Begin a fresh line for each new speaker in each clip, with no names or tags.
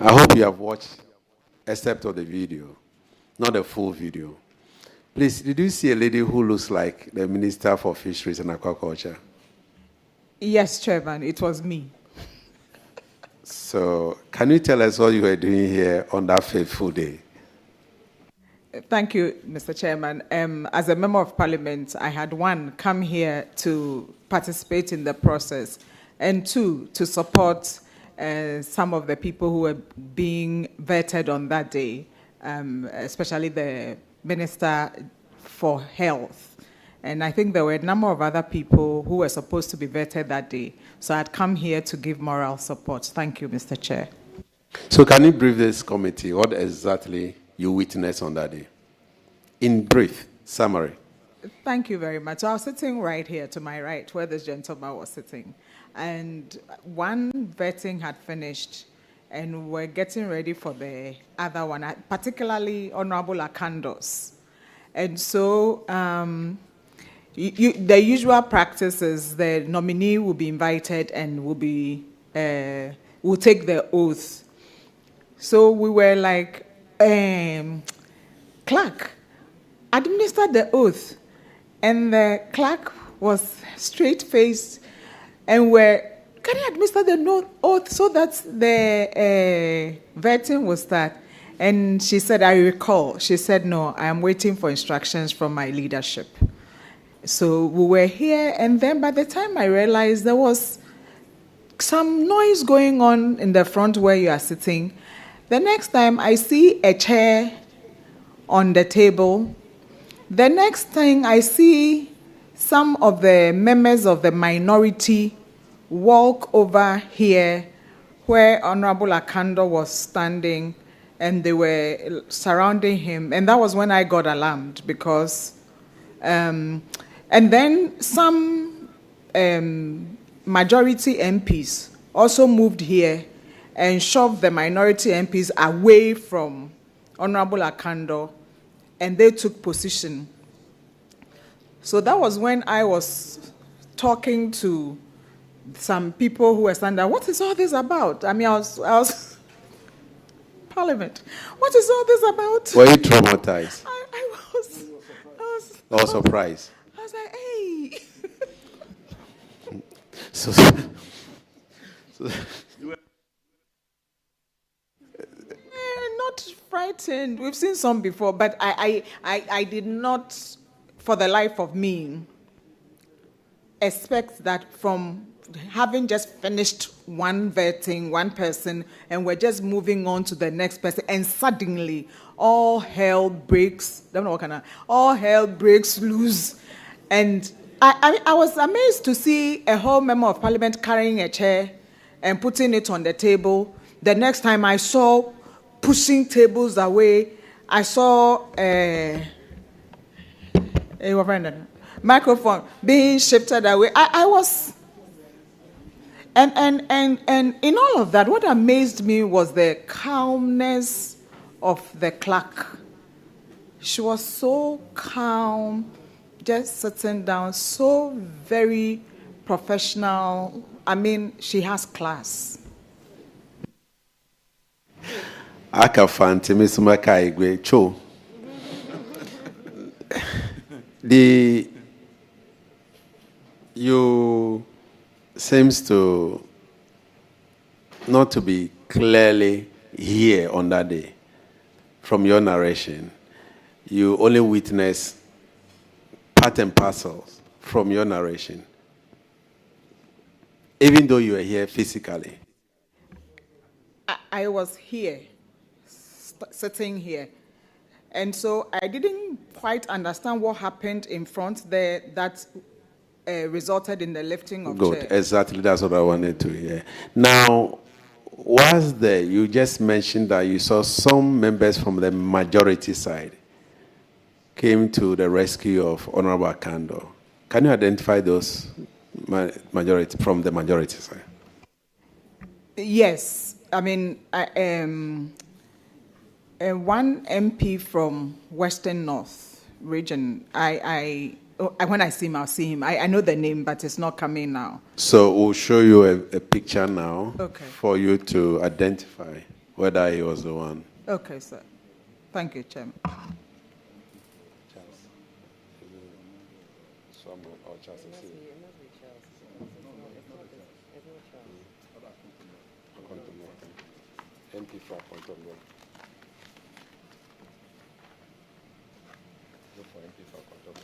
I hope you have watched, except of the video, not the full video. Please, did you see a lady who looks like the Minister for Fisheries and Aquaculture?
Yes, Chairman, it was me.
So, can you tell us what you were doing here on that fateful day?
Thank you, Mr. Chairman. As a member of Parliament, I had one, come here to participate in the process, and two, to support some of the people who were being vetted on that day, especially the Minister for Health. And I think there were a number of other people who were supposed to be vetted that day. So I'd come here to give moral support. Thank you, Mr. Chair.
So can you brief this committee what exactly you witnessed on that day? In brief, summary.
Thank you very much. I was sitting right here to my right, where this gentleman was sitting. And one vetting had finished, and we're getting ready for the other one, particularly Honorable Akandos. And so the usual practice is the nominee will be invited and will take the oath. So we were like, Clerk, administer the oath. And the clerk was straight-faced and can you administer the oath so that the vetting will start? And she said, I recall. She said, no, I am waiting for instructions from my leadership. So we were here, and then by the time I realized there was some noise going on in the front where you are sitting, the next time I see a chair on the table. The next thing I see some of the members of the minority walk over here where Honorable Akando was standing, and they were surrounding him. And that was when I got alarmed because, and then some majority MPs also moved here and shoved the minority MPs away from Honorable Akando, and they took position. So that was when I was talking to some people who were standing there. What is all this about? I mean, I was Parliament. What is all this about?
Were you traumatized?
I was.
Or surprised?
I was like, hey.
So
not frightened. We've seen some before, but I did not, for the life of me, expect that from having just finished one vetting, one person, and we're just moving on to the next person, and suddenly all hell breaks. All hell breaks loose, and I was amazed to see a whole member of Parliament carrying a chair and putting it on the table. The next time I saw pushing tables away, I saw a microphone being shifted away. I was, and in all of that, what amazed me was the calmness of the clerk. She was so calm, just sitting down, so very professional. I mean, she has class.
You seems to not to be clearly here on that day. From your narration, you only witness part and parcels from your narration, even though you are here physically.
I was here, sitting here. And so I didn't quite understand what happened in front there that resulted in the lifting of
Good,
chair.
exactly. That's what I wanted to hear. Now, was there, you just mentioned that you saw some members from the majority side came to the rescue of Honorable Akando. Can you identify those majority from the majority side?
Yes. I mean, one MP from Western North region, when I see him, I'll see him. I know the name, but it's not coming now.
So we'll show you a picture now,
okay,
for you to identify. whether he was the one.
Okay, sir. Thank you, Chairman.
MP for Contombo. Look for MP for Contombo.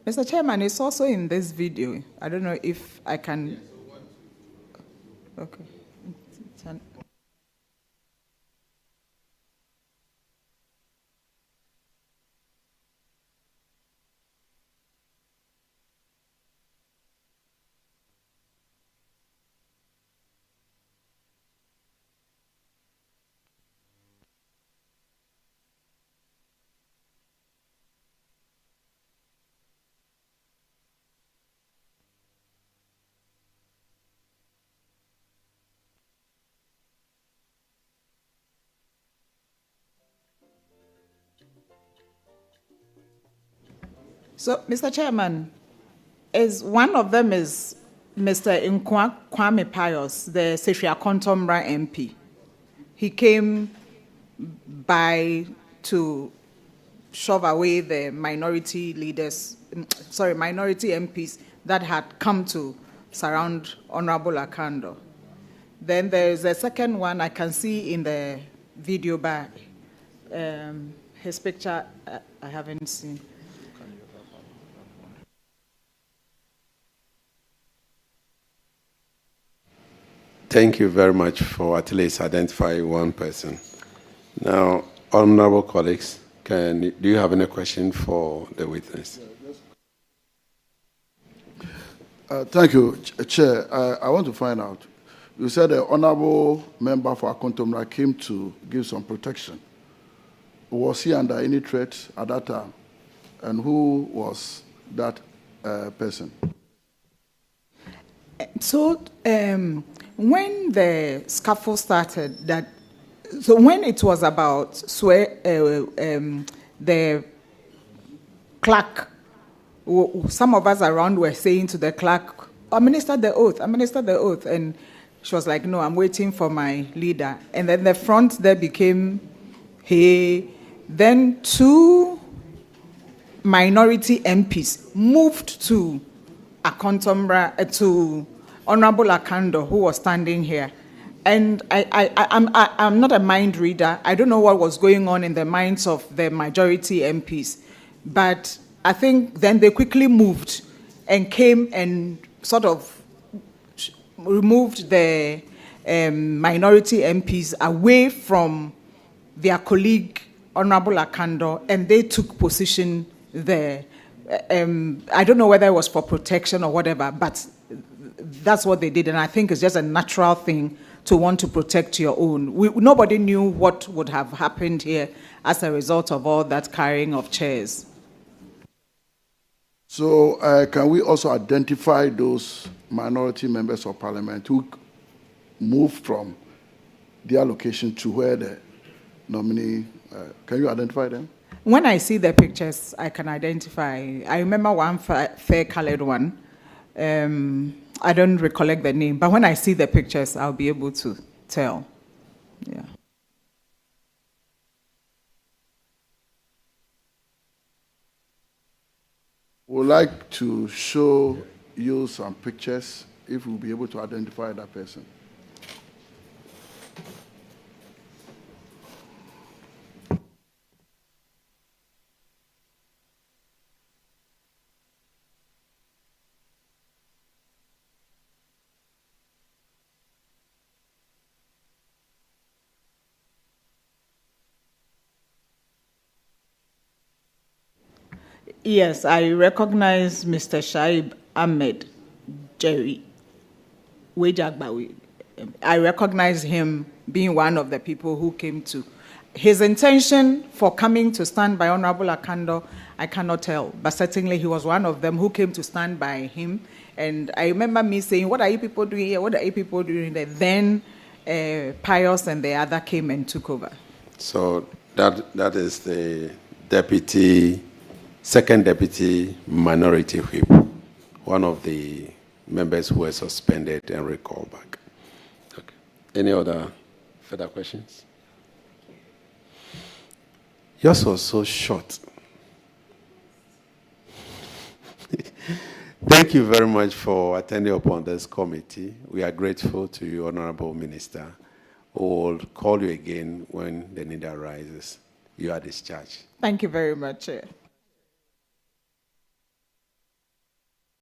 Mr. Chairman, it's also in this video. I don't know if I can. Okay. So, Mr. Chairman, one of them is Mr. Kwame Pius, the Sefia Kontombra MP. He came by to shove away the minority MPs that had come to surround Honorable Akando. Then there is a second one I can see in the video back. His picture I haven't seen.
Thank you very much for at least identifying one person. Now, honorable colleagues, do you have any question for the witness?
Thank you, Chair. I want to find out. You said the honorable member for Akontomra came to give some protection. Was he under any threat at that time? And who was that person?
So, when the scuffle started, so when it was about the clerk, some of us around were saying to the clerk, administer the oath, and she was like, no, I'm waiting for my leader. And then the front there became, hey, then two minority MPs moved to Akontombra, to Honorable Akando, who was standing here. And I'm not a mind reader. I don't know what was going on in the minds of the majority MPs. But I think then they quickly moved and came and sort of removed the minority MPs away from their colleague, Honorable Akando, and they took position there. I don't know whether it was for protection or whatever, but that's what they did, and I think it's just a natural thing to want to protect your own. Nobody knew what would have happened here as a result of all that carrying of chairs.
So can we also identify those minority members of parliament who moved from their location to where the nominee, can you identify them?
When I see the pictures, I can identify. I remember one fair-colored one. I don't recollect the name, but when I see the pictures, I'll be able to tell. Yeah.
Would like to show use some pictures if we'll be able to identify that person.
Yes, I recognize Mr. Shaib Ahmed Jerry Wejagbawi. I recognize him being one of the people who came to. His intention for coming to stand by Honorable Akando, I cannot tell, but certainly he was one of them who came to stand by him. And I remember me saying, "What are you people doing here? What are you people doing there?" Then Pius and the other came and took over.
So that is the second deputy minority whip, one of the members who were suspended and recalled back. Okay. Any other further questions? Yours was so short. Thank you very much for attending upon this committee. We are grateful to you, Honorable Minister. We will call you again when the need arises. You are discharged.
Thank you very much.